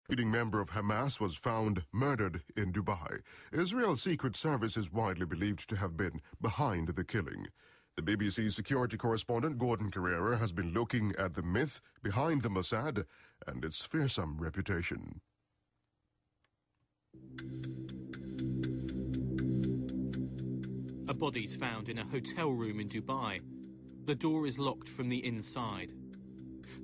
leading member of Hamas was found murdered in Dubai. Israel's Secret Service is widely believed to have been behind the killing. The BBC security correspondent Gordon Carerra has been looking at the myth behind the Mossad and its fearsome reputation. A body's found in a hotel room in Dubai. The door is locked from the inside.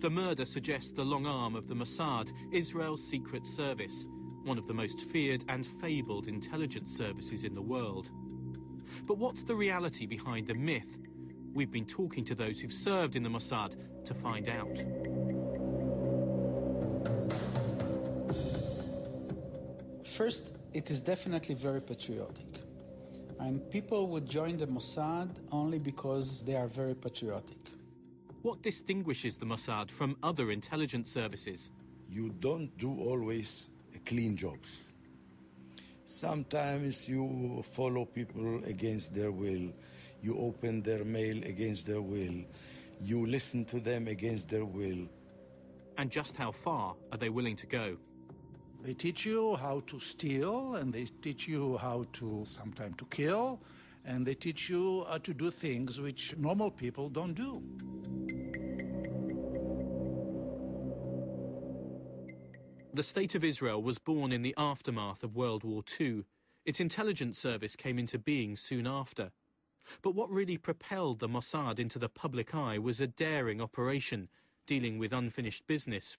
The murder suggests the long arm of the Mossad, Israel's secret service, one of the most feared and fabled intelligence services in the world. But what's the reality behind the myth? We've been talking to those who've served in the Mossad to find out. First, it is definitely very patriotic. And people would join the Mossad only because they are very patriotic. What distinguishes the Mossad from other intelligence services? You don't do always clean jobs. Sometimes you follow people against their will. You open their mail against their will. You listen to them against their will. And just how far are they willing to go? They teach you how to steal, and they teach you how to sometimes to kill, and they teach you how to do things which normal people don't do. The State of Israel was born in the aftermath of World War II. Its intelligence service came into being soon after. But what really propelled the Mossad into the public eye was a daring operation, dealing with unfinished business.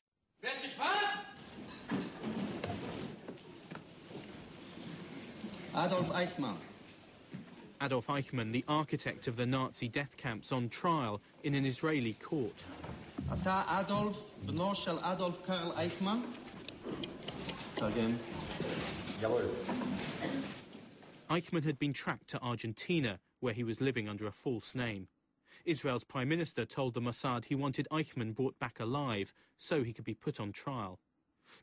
Adolf Eichmann. Adolf Eichmann, the architect of the Nazi death camps, on trial in an Israeli court. אתה אדולף, בנו של אדולף קרל אייכמן? Again. Jawohl. Eichmann had been tracked to Argentina, where he was living under a false name. Israel's Prime Minister told the Mossad he wanted Eichmann brought back alive so he could be put on trial.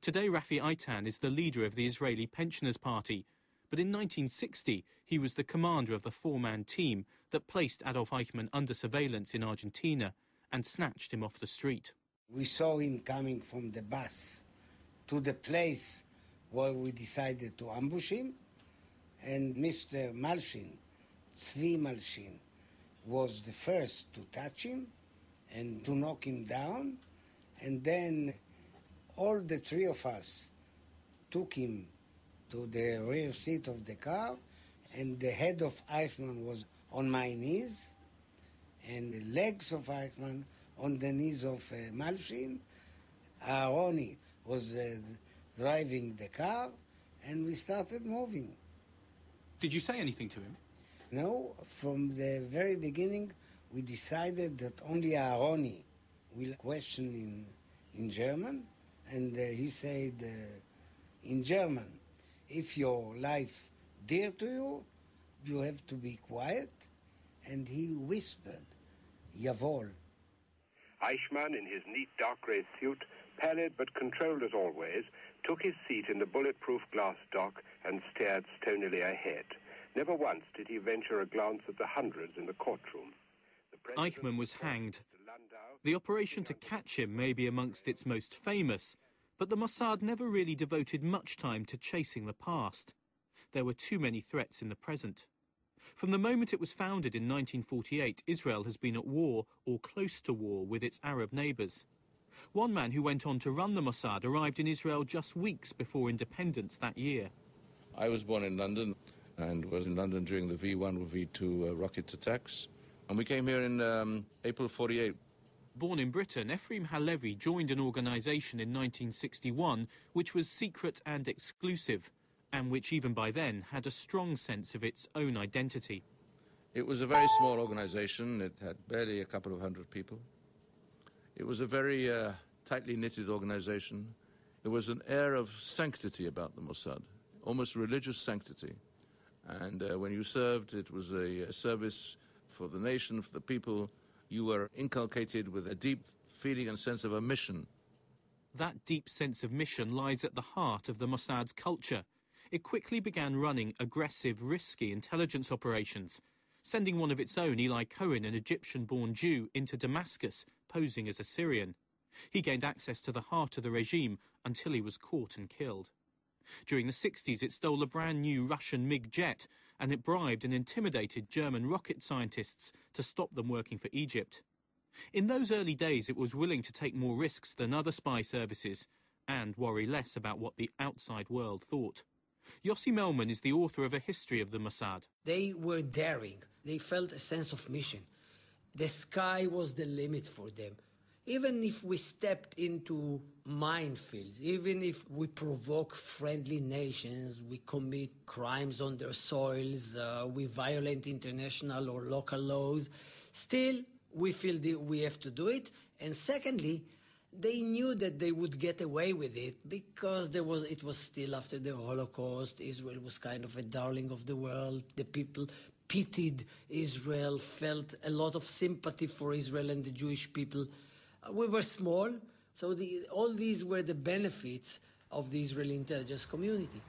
Today, Rafi Eitan is the leader of the Israeli Pensioners' Party, but in 1960 he was the commander of the four-man team that placed Adolf Eichmann under surveillance in Argentina and snatched him off the street. We saw him coming from the bus to the place where we decided to ambush him, and Mr. Malshin, Tzvi Malshin, was the first to touch him and to knock him down, and then all the three of us took him to the rear seat of the car, and the head of Eichmann was on my knees, and the legs of Eichmann on the knees of Malshin. Aaroni was driving the car, and we started moving. Did you say anything to him? No, from the very beginning, we decided that only Aaroni will question in German, and he said in German, if your life dear to you, you have to be quiet. And he whispered, Jawohl. Eichmann, in his neat dark grey suit, pallid but controlled as always, took his seat in the bulletproof glass dock and stared stonily ahead. Never once did he venture a glance at the hundreds in the courtroom. Eichmann was hanged. The operation to catch him may be amongst its most famous, but the Mossad never really devoted much time to chasing the past. There were too many threats in the present. From the moment it was founded in 1948, Israel has been at war or close to war with its Arab neighbours. One man who went on to run the Mossad arrived in Israel just weeks before independence that year. I was born in London and was in London during the V1 or V2 rocket attacks. And we came here in April 48. Born in Britain, Ephraim Halevi joined an organisation in 1961 which was secret and exclusive, and which even by then had a strong sense of its own identity. It was a very small organisation. It had barely a couple of hundred people. It was a very tightly knitted organisation. There was an air of sanctity about the Mossad, almost religious sanctity. And when you served, it was a service for the nation, for the people. You were inculcated with a deep feeling and sense of a mission. That deep sense of mission lies at the heart of the Mossad's culture. It quickly began running aggressive, risky intelligence operations, sending one of its own, Eli Cohen, an Egyptian-born Jew, into Damascus, posing as a Syrian. He gained access to the heart of the regime until he was caught and killed. During the 60s, it stole a brand new Russian MiG jet, and it bribed and intimidated German rocket scientists to stop them working for Egypt. In those early days, it was willing to take more risks than other spy services and worry less about what the outside world thought. Yossi Melman is the author of A History of the Mossad. They were daring. They felt a sense of mission. The sky was the limit for them. Even if we stepped into minefields, even if we provoke friendly nations, we commit crimes on their soils, we violate international or local laws, still we feel that we have to do it. And secondly, they knew that they would get away with it because it was still after the Holocaust. Israel was kind of a darling of the world. The people pitied Israel, felt a lot of sympathy for Israel and the Jewish people. We were small, so all these were the benefits of the Israeli intelligence community.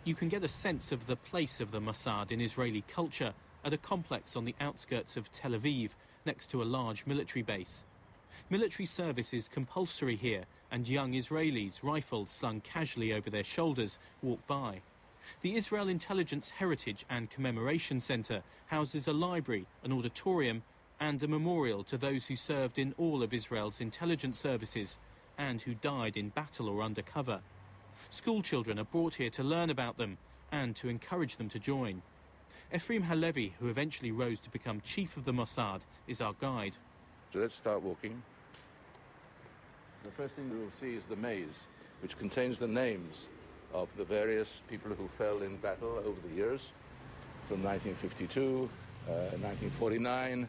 You can get a sense of the place of the Mossad in Israeli culture at a complex on the outskirts of Tel Aviv, next to a large military base. Military service is compulsory here, and young Israelis, rifles slung casually over their shoulders, walk by. The Israel Intelligence Heritage and Commemoration Center houses a library, an auditorium, and a memorial to those who served in all of Israel's intelligence services and who died in battle or undercover. School children are brought here to learn about them and to encourage them to join. Ephraim Halevi, who eventually rose to become chief of the Mossad, is our guide. So let's start walking. The first thing we will see is the maze, which contains the names of the various people who fell in battle over the years, from 1952, 1949.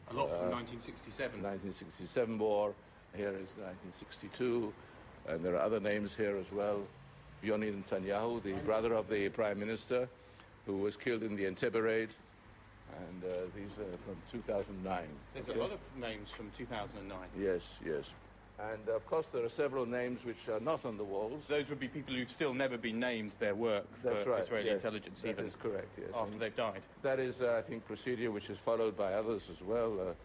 A lot from 1967. 1967 war. Here is 1962. And there are other names here as well. Yoni Netanyahu, the brother of the Prime Minister, who was killed in the Entebbe raid. And these are from 2009. There's a lot of names from 2009. Yes, yes. And, of course, there are several names which are not on the walls. Those would be people who've still never been named their work That's for right, Israeli yes. intelligence, that even is correct, yes. after they've died. That is, I think, procedure which is followed by others as well.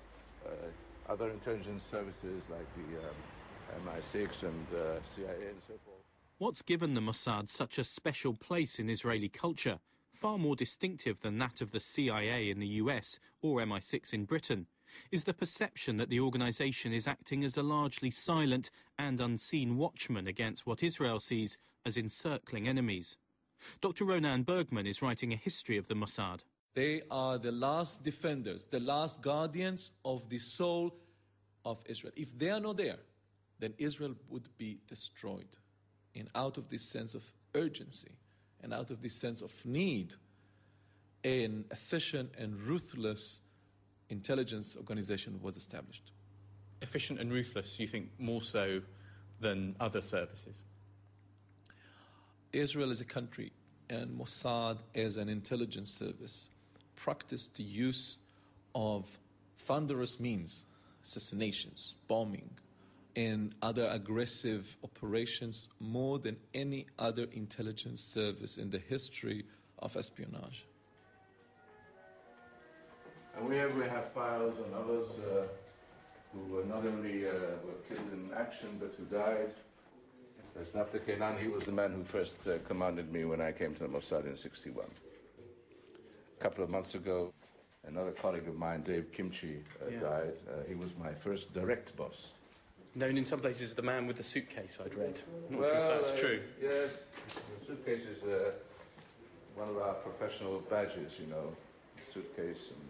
Other intelligence services like the MI6 and CIA and so forth. What's given the Mossad such a special place in Israeli culture, far more distinctive than that of the CIA in the US or MI6 in Britain, is the perception that the organisation is acting as a largely silent and unseen watchman against what Israel sees as encircling enemies. Dr. Ronan Bergman is writing a history of the Mossad. They are the last defenders, the last guardians of the soul of Israel. If they are not there, then Israel would be destroyed. And out of this sense of urgency and out of this sense of need, an efficient and ruthless intelligence organization was established. Efficient and ruthless, you think, more so than other services? Israel is a country, and Mossad as an intelligence service practiced the use of thunderous means, assassinations, bombing, and other aggressive operations more than any other intelligence service in the history of espionage. And we have files on others who were not only were killed in action, but who died. There's Nafta Kenan. He was the man who first commanded me when I came to the Mossad in '61. A couple of months ago, another colleague of mine, Dave Kimchi, died. He was my first direct boss. Known in some places as the man with the suitcase, I'd read. Not sure if that's true. Yes, the suitcase is one of our professional badges, you know, suitcase and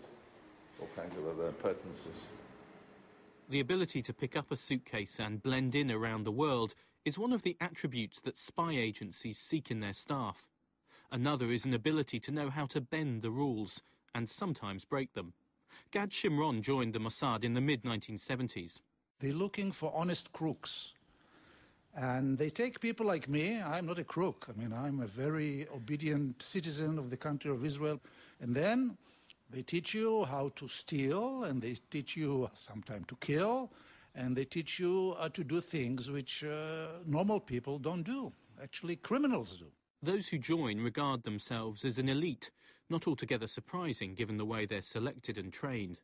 all kinds of other appurtenances. The ability to pick up a suitcase and blend in around the world is one of the attributes that spy agencies seek in their staff. Another is an ability to know how to bend the rules and sometimes break them. Gad Shimron joined the Mossad in the mid-1970s. They're looking for honest crooks. And they take people like me. I'm not a crook. I mean, I'm a very obedient citizen of the country of Israel. And then they teach you how to steal, and they teach you sometimes to kill, and they teach you to do things which normal people don't do. Actually, criminals do. Those who join regard themselves as an elite, not altogether surprising given the way they're selected and trained.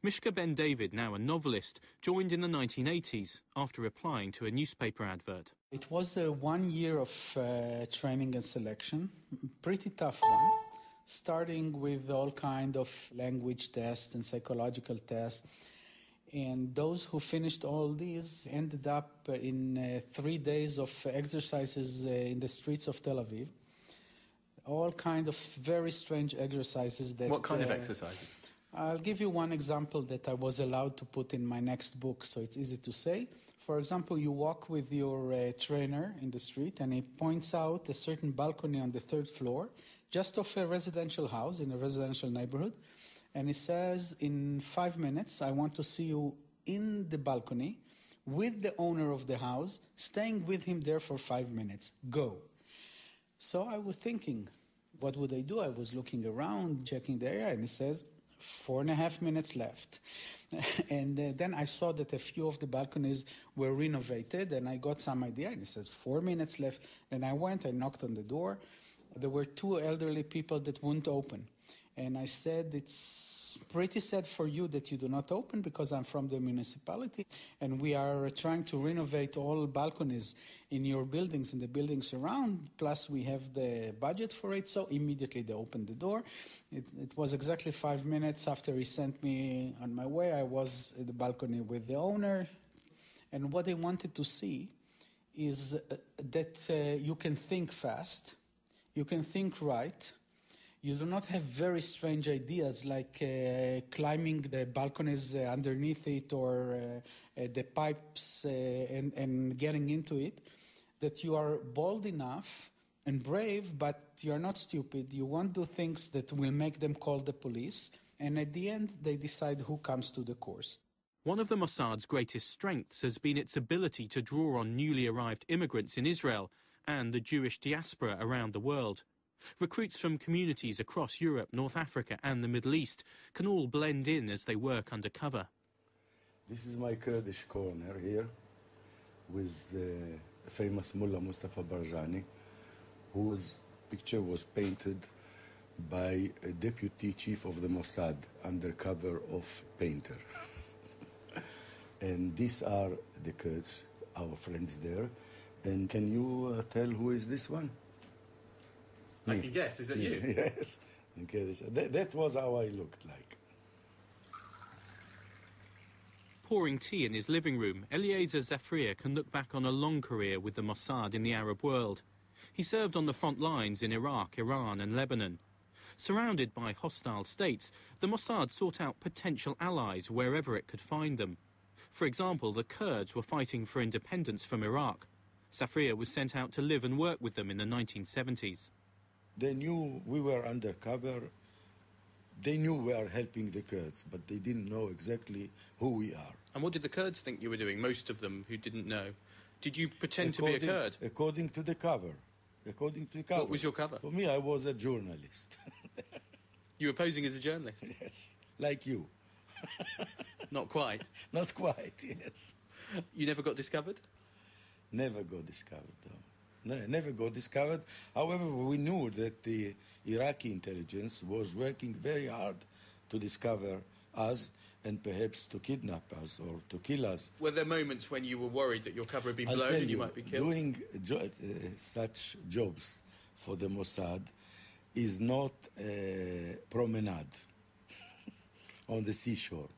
Mishka Ben David, now a novelist, joined in the 1980s after replying to a newspaper advert. It was 1 year of training and selection, pretty tough one, starting with all kind of language tests and psychological tests. And those who finished all these ended up in 3 days of exercises in the streets of Tel Aviv. All kind of very strange exercises. What kind of exercises? I'll give you one example that I was allowed to put in my next book, so it's easy to say. For example, you walk with your trainer in the street, and he points out a certain balcony on the 3rd floor, just of a residential house in a residential neighborhood. And he says, in 5 minutes, I want to see you in the balcony with the owner of the house, staying with him there for 5 minutes. Go. So I was thinking, what would I do? I was looking around, checking the area, and he says, 4.5 minutes left. And then I saw that a few of the balconies were renovated, and I got some idea, and it says 4 minutes left. And I went, I knocked on the door. There were 2 elderly people that wouldn't open. And I said, it's pretty sad for you that you do not open, because I'm from the municipality, and we are trying to renovate all balconies in your buildings and the buildings around, plus we have the budget for it. So immediately they opened the door. It was exactly 5 minutes after he sent me on my way. I was at the balcony with the owner, and what they wanted to see is that you can think fast, you can think right. You do not have very strange ideas like climbing the balconies underneath it, or the pipes and getting into it. That you are bold enough and brave, but you are not stupid. You won't do things that will make them call the police. And at the end, they decide who comes to the course. One of the Mossad's greatest strengths has been its ability to draw on newly arrived immigrants in Israel and the Jewish diaspora around the world. Recruits from communities across Europe, North Africa and the Middle East can all blend in as they work undercover. This is my Kurdish corner here with the famous Mullah Mustafa Barjani, whose picture was painted by a deputy chief of the Mossad under cover of painter. And these are the Kurds, our friends there. And can you tell who is this one? I can guess. Is that you? Yes. In Kurdish. That was how I looked like. Pouring tea in his living room, Eliezer Zafria can look back on a long career with the Mossad in the Arab world. He served on the front lines in Iraq, Iran and Lebanon. Surrounded by hostile states, the Mossad sought out potential allies wherever it could find them. For example, the Kurds were fighting for independence from Iraq. Zafria was sent out to live and work with them in the 1970s. They knew we were undercover. They knew we are helping the Kurds, but they didn't know exactly who we are. And what did the Kurds think you were doing, most of them who didn't know? Did you pretend to be a Kurd? According to the cover. According to the cover. What was your cover? For me, I was a journalist. You were posing as a journalist? Yes, like you. Not quite? Not quite, yes. You never got discovered? Never got discovered, though. No, never got discovered. However, we knew that the Iraqi intelligence was working very hard to discover us and perhaps to kidnap us or to kill us. Were there moments when you were worried that your cover had been blown and you might be killed? Doing such jobs for the Mossad is not a promenade on the seashore.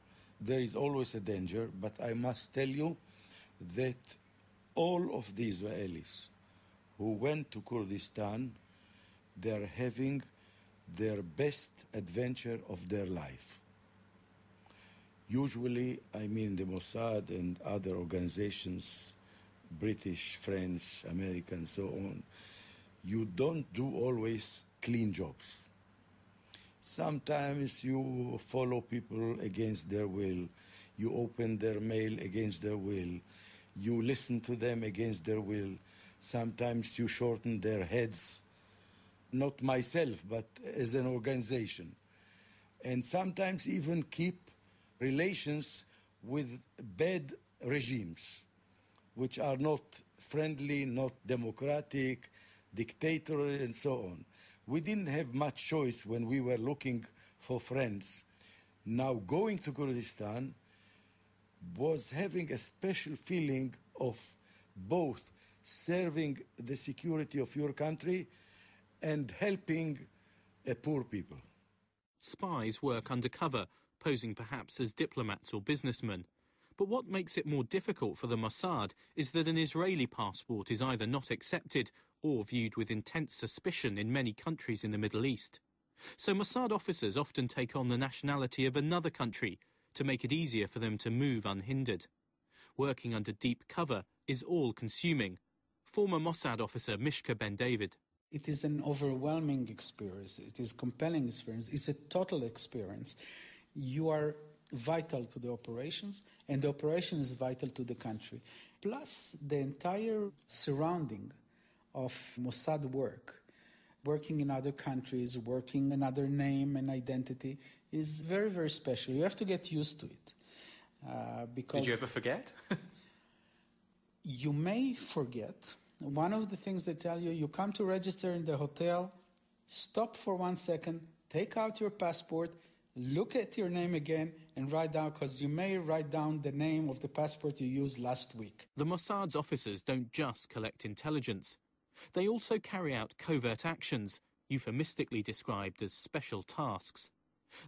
There is always a danger, but I must tell you that all of the Israelis who went to Kurdistan, they're having their best adventure of their life. Usually, I mean the Mossad and other organizations, British, French, American, so on, you don't do always clean jobs. Sometimes you follow people against their will. You open their mail against their will. You listen to them against their will. Sometimes you shorten their heads, not myself, but as an organization. And sometimes even keep relations with bad regimes, which are not friendly, not democratic, dictatorial, and so on. We didn't have much choice when we were looking for friends Now, going to Kurdistan was having a special feeling of both serving the security of your country and helping poor people. Spies work undercover, posing perhaps as diplomats or businessmen. But what makes it more difficult for the Mossad is that an Israeli passport is either not accepted or viewed with intense suspicion in many countries in the Middle East. So Mossad officers often take on the nationality of another country to make it easier for them to move unhindered. Working under deep cover is all-consuming. Former Mossad officer Mishka Ben David. It is an overwhelming experience. It is a compelling experience. It's a total experience. You are vital to the operations, and the operation is vital to the country. Plus, the entire surrounding of Mossad work, working in other countries, working another name and identity, is very, very special. You have to get used to it. Because did you ever forget? You may forget. One of the things they tell you, you come to register in the hotel, stop for 1 second, take out your passport, look at your name again and write down, because you may write down the name of the passport you used last week. The Mossad's officers don't just collect intelligence. They also carry out covert actions, euphemistically described as special tasks.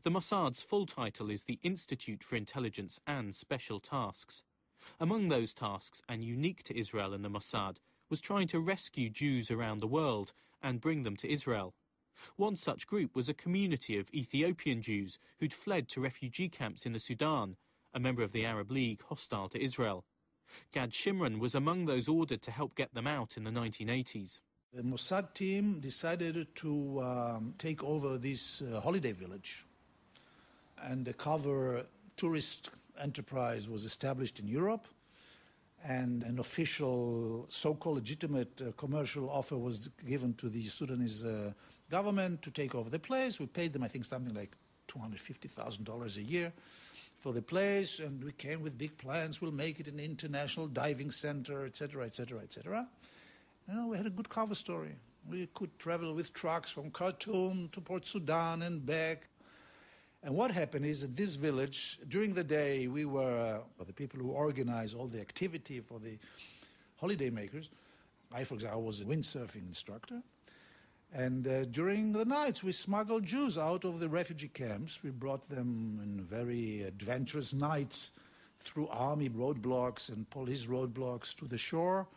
The Mossad's full title is the Institute for Intelligence and Special Tasks. Among those tasks, and unique to Israel and the Mossad, was trying to rescue Jews around the world and bring them to Israel. One such group was a community of Ethiopian Jews who'd fled to refugee camps in the Sudan, a member of the Arab League hostile to Israel. Gad Shimron was among those ordered to help get them out in the 1980s. The Mossad team decided to take over this holiday village, and the cover tourist enterprise was established in Europe, and an official, so-called legitimate commercial offer was given to the Sudanese government to take over the place. We paid them, I think, something like $250,000 a year for the place, and we came with big plans. We'll make it an international diving center, etc., etc., etc. You know, we had a good cover story. We could travel with trucks from Khartoum to Port Sudan and back. And what happened is that this village, during the day, we were the people who organize all the activity for the holidaymakers. I, for example, was a windsurfing instructor. And during the nights, we smuggled Jews out of the refugee camps. We brought them in very adventurous nights through army roadblocks and police roadblocks to the shore,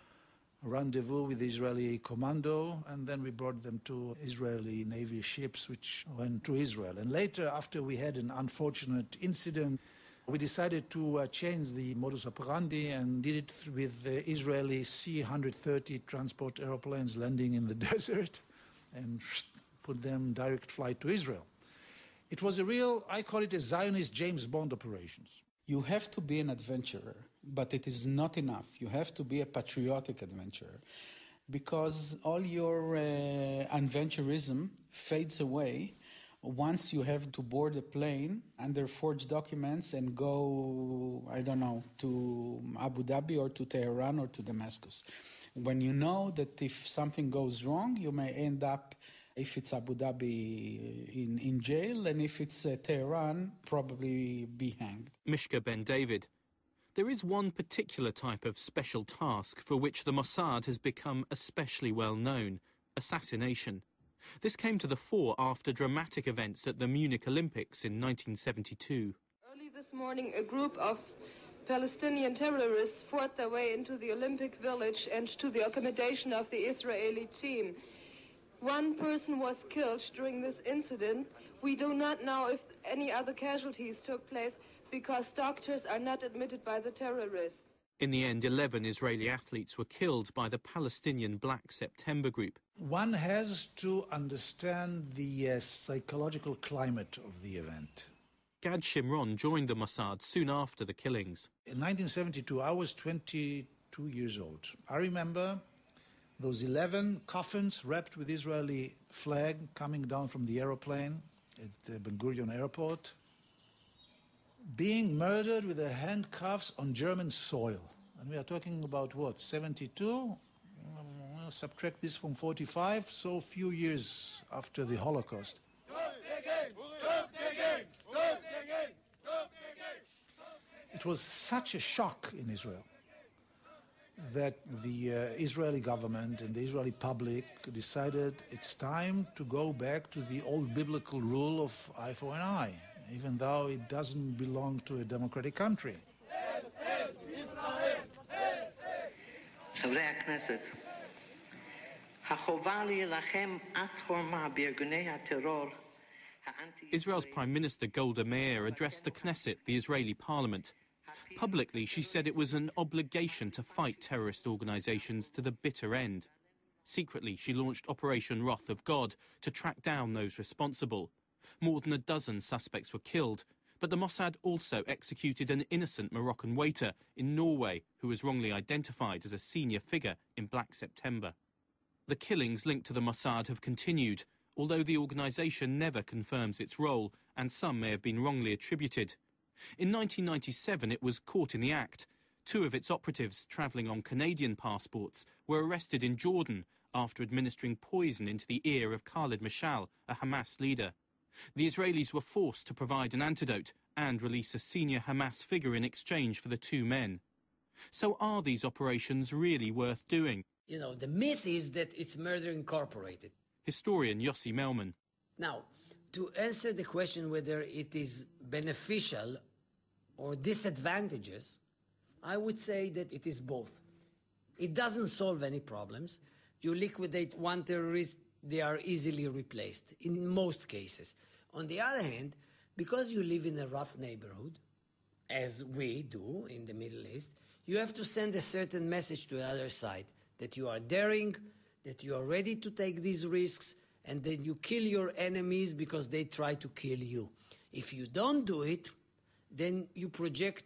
a rendezvous with the Israeli commando, and then we brought them to Israeli Navy ships which went to Israel. And later, after we had an unfortunate incident, we decided to change the modus operandi and did it with the Israeli C-130 transport airplanes landing in the desert and put them direct flight to Israel. It was a real, I call it a Zionist James Bond operations. You have to be an adventurer, but it is not enough. You have to be a patriotic adventurer, because all your adventurism fades away once you have to board a plane under forged documents and go, I don't know, to Abu Dhabi or to Tehran or to Damascus. When you know that if something goes wrong, you may end up, if it's Abu Dhabi, in jail, and if it's Tehran, probably be hanged. Mishka Ben David. There is one particular type of special task for which the Mossad has become especially well known: assassination. This came to the fore after dramatic events at the Munich Olympics in 1972. Early this morning, a group of Palestinian terrorists fought their way into the Olympic Village and to the accommodation of the Israeli team. One person was killed during this incident. We do not know if any other casualties took place because doctors are not admitted by the terrorists. In the end, 11 Israeli athletes were killed by the Palestinian Black September group. One has to understand the psychological climate of the event. Gad Shimron joined the Mossad soon after the killings. In 1972, I was 22 years old. I remember those 11 coffins wrapped with Israeli flag coming down from the aeroplane at Ben Gurion Airport, being murdered with their handcuffs on German soil. And we are talking about what, 72? Subtract this from 45, so few years after the Holocaust. Stop the game! Stop the game! Stop the game! was such a shock in Israel that the Israeli government and the Israeli public decided it's time to go back to the old biblical rule of eye for an eye, even though it doesn't belong to a democratic country. חברי הכנסת, החובה להילחם עד חורמה בארגוני הטרור. Israel's Prime Minister Golda Meir addressed the Knesset, the Israeli parliament. Publicly, she said it was an obligation to fight terrorist organisations to the bitter end. Secretly, she launched Operation Wrath of God to track down those responsible. More than a dozen suspects were killed, but the Mossad also executed an innocent Moroccan waiter in Norway who was wrongly identified as a senior figure in Black September. The killings linked to the Mossad have continued, although the organisation never confirms its role, and some may have been wrongly attributed. In 1997, it was caught in the act. Two of its operatives, travelling on Canadian passports, were arrested in Jordan after administering poison into the ear of Khalid Mashal, a Hamas leader. The Israelis were forced to provide an antidote and release a senior Hamas figure in exchange for the two men. So are these operations really worth doing? You know, the myth is that it's murder incorporated. Historian Yossi Melman. Now, to answer the question whether it is beneficial or disadvantageous, I would say that it is both. It doesn't solve any problems. You liquidate one terrorist, they are easily replaced, in most cases. On the other hand, because you live in a rough neighborhood, as we do in the Middle East, you have to send a certain message to the other side, that you are daring, that you are ready to take these risks, and then you kill your enemies because they try to kill you. If you don't do it, then you project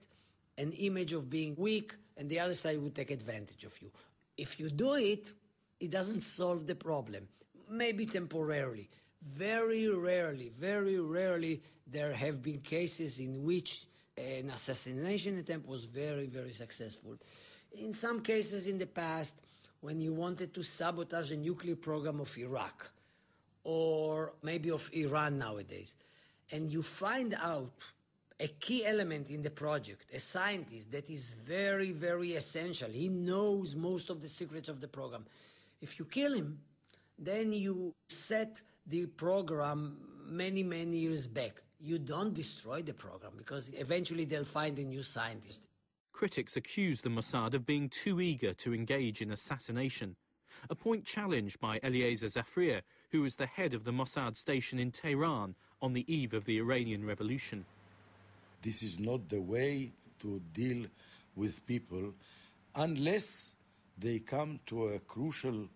an image of being weak, and the other side will take advantage of you. If you do it, it doesn't solve the problem. Maybe temporarily. Very rarely, there have been cases in which an assassination attempt was very, very successful. In some cases in the past, when you wanted to sabotage a nuclear program of Iraq, or maybe of Iran nowadays, and you find out a key element in the project, a scientist that is very, very essential. He knows most of the secrets of the program. If you kill him, then you set the program many, many years back. You don't destroy the program because eventually they'll find a new scientist. Critics accuse the Mossad of being too eager to engage in assassination, a point challenged by Eliezer Zafrir, who was the head of the Mossad station in Tehran on the eve of the Iranian Revolution. This is not the way to deal with people unless they come to a crucial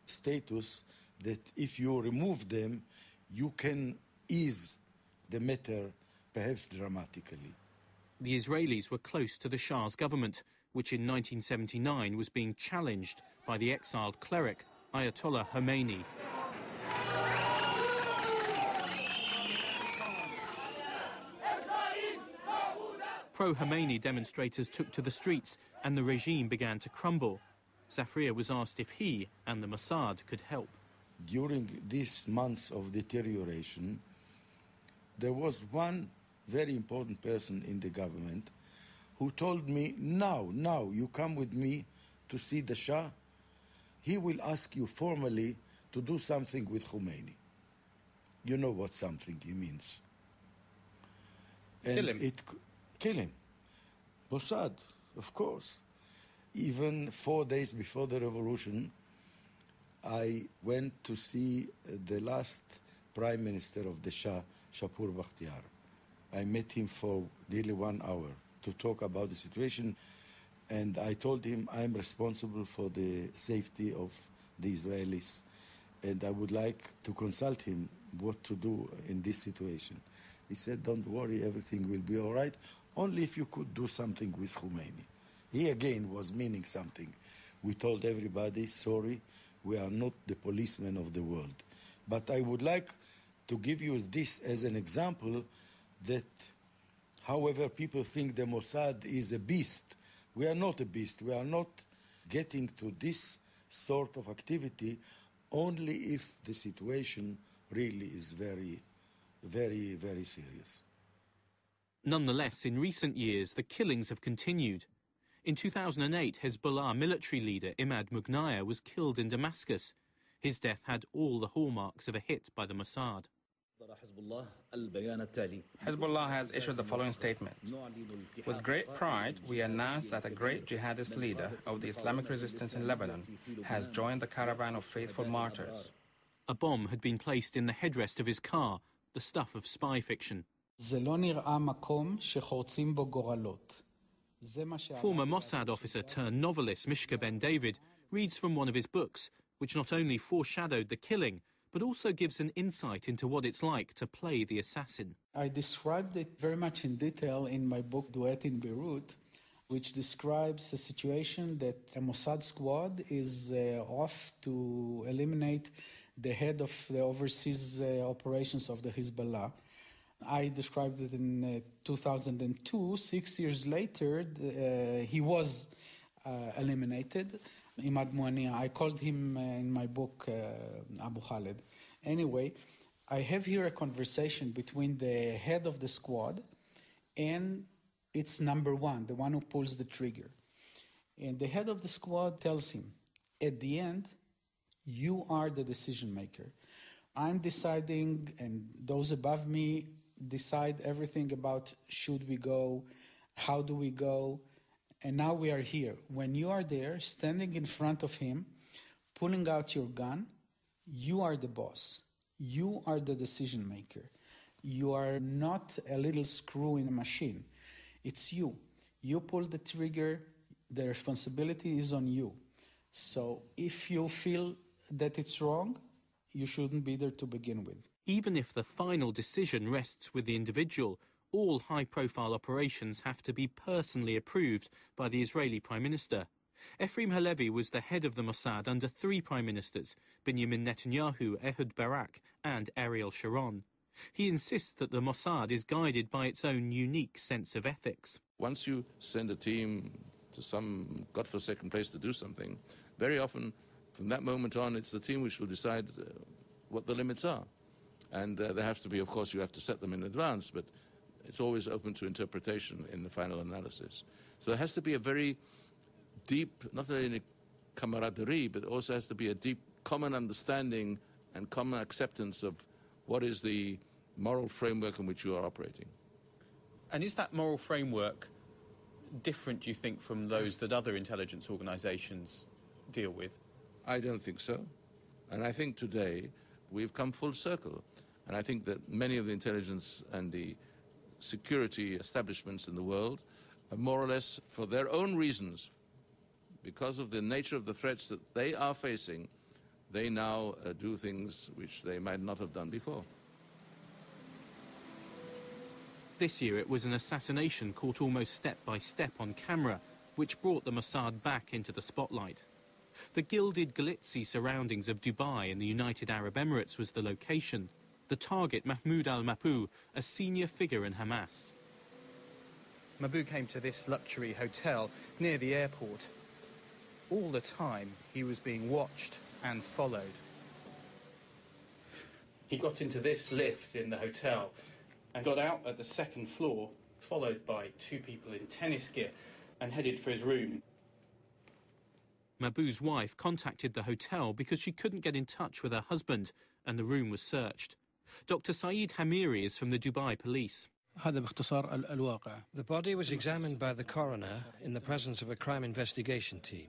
status that if you remove them, you can ease the matter, perhaps dramatically. The Israelis were close to the Shah's government, which in 1979 was being challenged by the exiled cleric Ayatollah Khomeini. Pro-Khomeini demonstrators took to the streets and the regime began to crumble. Zafrir was asked if he and the Mossad could help. During these months of deterioration, there was one very important person in the government who told me, now, you come with me to see the Shah. He will ask you formally to do something with Khomeini. You know what something he means. And kill him. Kill him. Mossad, of course. Even 4 days before the revolution, I went to see the last prime minister of the Shah, Shapur Bakhtiar. I met him for nearly 1 hour to talk about the situation, and I told him I'm responsible for the safety of the Israelis, and I would like to consult him what to do in this situation. He said, don't worry, everything will be all right, only if you could do something with Khomeini. He again was meaning something. We told everybody, sorry, we are not the policemen of the world. But I would like to give you this as an example that however people think the Mossad is a beast, we are not a beast. We are not getting to this sort of activity only if the situation really is very, very, very serious. Nonetheless, in recent years, the killings have continued. In 2008, Hezbollah military leader Imad Mugnaya was killed in Damascus. His death had all the hallmarks of a hit by the Mossad. Hezbollah has issued the following statement. With great pride, we announce that a great jihadist leader of the Islamic resistance in Lebanon has joined the caravan of faithful martyrs. A bomb had been placed in the headrest of his car, the stuff of spy fiction. Former Mossad officer turned novelist Mishka Ben David reads from one of his books, which not only foreshadowed the killing, but also gives an insight into what it's like to play the assassin. I described it very much in detail in my book, Duet in Beirut, which describes a situation that a Mossad squad is off to eliminate the head of the overseas operations of the Hezbollah. I described it in 2002. 6 years later, he was eliminated. Imad Muania, I called him in my book Abu Khaled. Anyway, I have here a conversation between the head of the squad and its number one, the one who pulls the trigger. And the head of the squad tells him, at the end, you are the decision maker. I'm deciding, and those above me decide everything about should we go, how do we go, and now we are here. When you are there, standing in front of him, pulling out your gun, you are the boss. You are the decision maker. You are not a little screw in a machine. It's you. You pull the trigger, the responsibility is on you. So if you feel that it's wrong, you shouldn't be there to begin with. Even if the final decision rests with the individual, all high-profile operations have to be personally approved by the Israeli Prime Minister. Ephraim Halevi was the head of the Mossad under three prime ministers, Benjamin Netanyahu, Ehud Barak and Ariel Sharon. He insists that the Mossad is guided by its own unique sense of ethics. Once you send a team to some godforsaken place to do something, very often from that moment on it's the team which will decide what the limits are. And there have to be, of course, you have to set them in advance, but it's always open to interpretation in the final analysis. So there has to be a very deep, not only camaraderie, but also has to be a deep common understanding and common acceptance of what is the moral framework in which you are operating. And is that moral framework different, do you think, from those that other intelligence organisations deal with? I don't think so. And I think today we've come full circle. And I think that many of the intelligence and the security establishments in the world are more or less, for their own reasons, because of the nature of the threats that they are facing, they now do things which they might not have done before. This year it was an assassination caught almost step by step on camera, which brought the Mossad back into the spotlight. The gilded, glitzy surroundings of Dubai in the United Arab Emirates was the location. The target, Mahmoud al-Mabhouh, a senior figure in Hamas. Mabhouh came to this luxury hotel near the airport. All the time, he was being watched and followed. He got into this lift in the hotel and got out at the second floor, followed by two people in tennis gear, and headed for his room. Mabhouh's wife contacted the hotel because she couldn't get in touch with her husband, and the room was searched. Dr. Saeed Hamiri is from the Dubai police. The body was examined by the coroner in the presence of a crime investigation team.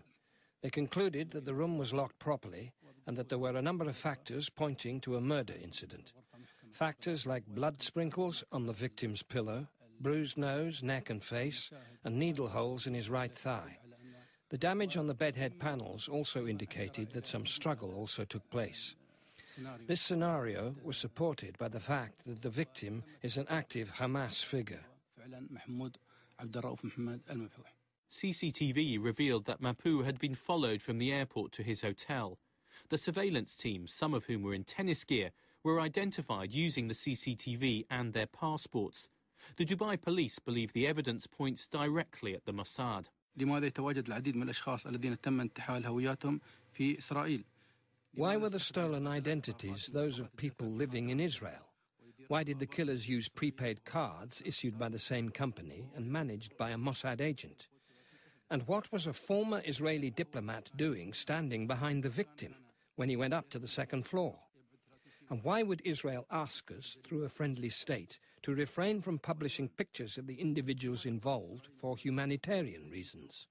They concluded that the room was locked properly and that there were a number of factors pointing to a murder incident. Factors like blood sprinkles on the victim's pillow, bruised nose, neck and face, and needle holes in his right thigh. The damage on the bedhead panels also indicated that some struggle also took place. This scenario was supported by the fact that the victim is an active Hamas figure. CCTV revealed that Mabhouh had been followed from the airport to his hotel. The surveillance team, some of whom were in tennis gear, were identified using the CCTV and their passports. The Dubai police believe the evidence points directly at the Mossad. Why were the stolen identities those of people living in Israel? Why did the killers use prepaid cards issued by the same company and managed by a Mossad agent? And what was a former Israeli diplomat doing standing behind the victim when he went up to the second floor? And why would Israel ask us, through a friendly state, to refrain from publishing pictures of the individuals involved for humanitarian reasons?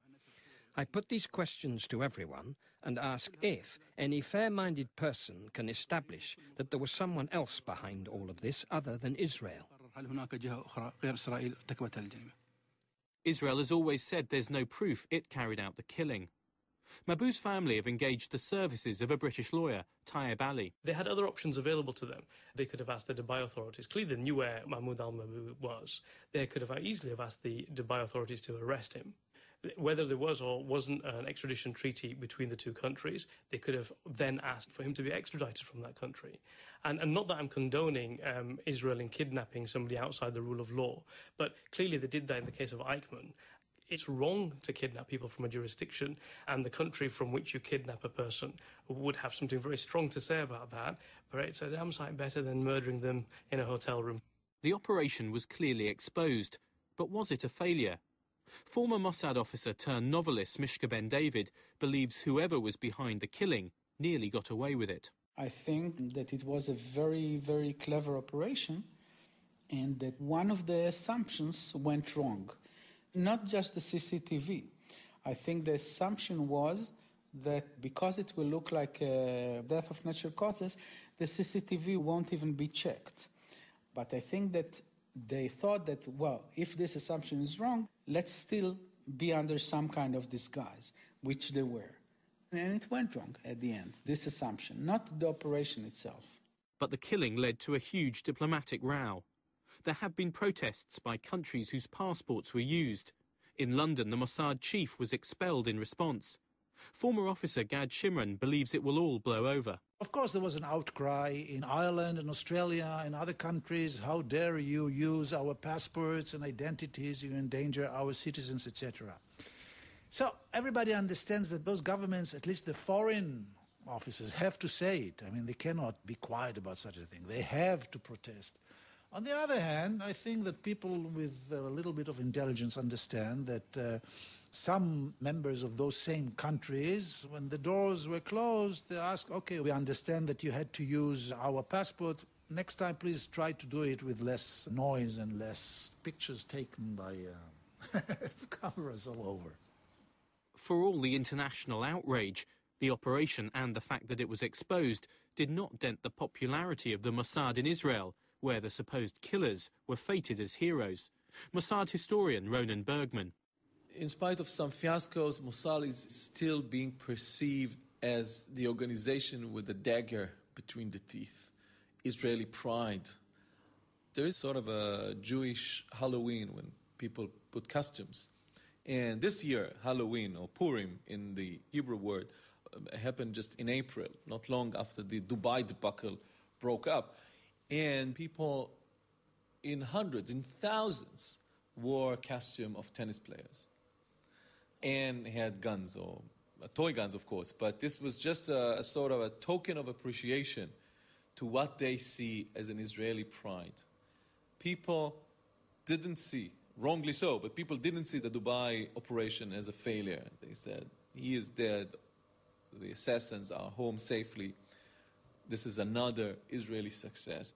I put these questions to everyone and ask if any fair-minded person can establish that there was someone else behind all of this other than Israel. Israel has always said there's no proof it carried out the killing. Mahbou's family have engaged the services of a British lawyer, Taib Ali. They had other options available to them. They could have asked the Dubai authorities. Clearly they knew where Mahmoud al-Mabou was. They could have easily have asked the Dubai authorities to arrest him. Whether there was or wasn't an extradition treaty between the two countries, they could have then asked for him to be extradited from that country. And not that I'm condoning Israel in kidnapping somebody outside the rule of law, but clearly they did that in the case of Eichmann. It's wrong to kidnap people from a jurisdiction, and the country from which you kidnap a person would have something very strong to say about that, but it's a damn sight better than murdering them in a hotel room. The operation was clearly exposed, but was it a failure? Former Mossad officer turned novelist Mishka Ben David believes whoever was behind the killing nearly got away with it. I think that it was a very, very clever operation, and that one of the assumptions went wrong. Not just the CCTV. I think the assumption was that because it will look like a death of natural causes, the CCTV won't even be checked. But I think that they thought that, well, if this assumption is wrong, let's still be under some kind of disguise, which they were. And it went wrong at the end, this assumption, not the operation itself. But the killing led to a huge diplomatic row. There have been protests by countries whose passports were used. In London, the Mossad chief was expelled in response. Former officer Gad Shimron believes it will all blow over. Of course, there was an outcry in Ireland and Australia and other countries. How dare you use our passports and identities, you endanger our citizens, etc. So everybody understands that those governments, at least the foreign officers, have to say it. I mean, they cannot be quiet about such a thing. They have to protest. On the other hand, I think that people with a little bit of intelligence understand that some members of those same countries, when the doors were closed, they asked, okay, we understand that you had to use our passport. Next time, please try to do it with less noise and less pictures taken by cameras all over. For all the international outrage, the operation and the fact that it was exposed did not dent the popularity of the Mossad in Israel, where the supposed killers were feted as heroes. Mossad historian Ronan Bergman. In spite of some fiascos, Mossad is still being perceived as the organization with the dagger between the teeth. Israeli pride. There is sort of a Jewish Halloween when people put costumes. And this year, Halloween, or Purim in the Hebrew word, happened just in April, not long after the Dubai debacle broke up. And people in hundreds, in thousands, wore costume of tennis players. And had guns, or toy guns, of course. But this was just a sort of a token of appreciation to what they see as an Israeli pride. People didn't see, wrongly so, but people didn't see the Dubai operation as a failure. They said, he is dead, the assassins are home safely. This is another Israeli success.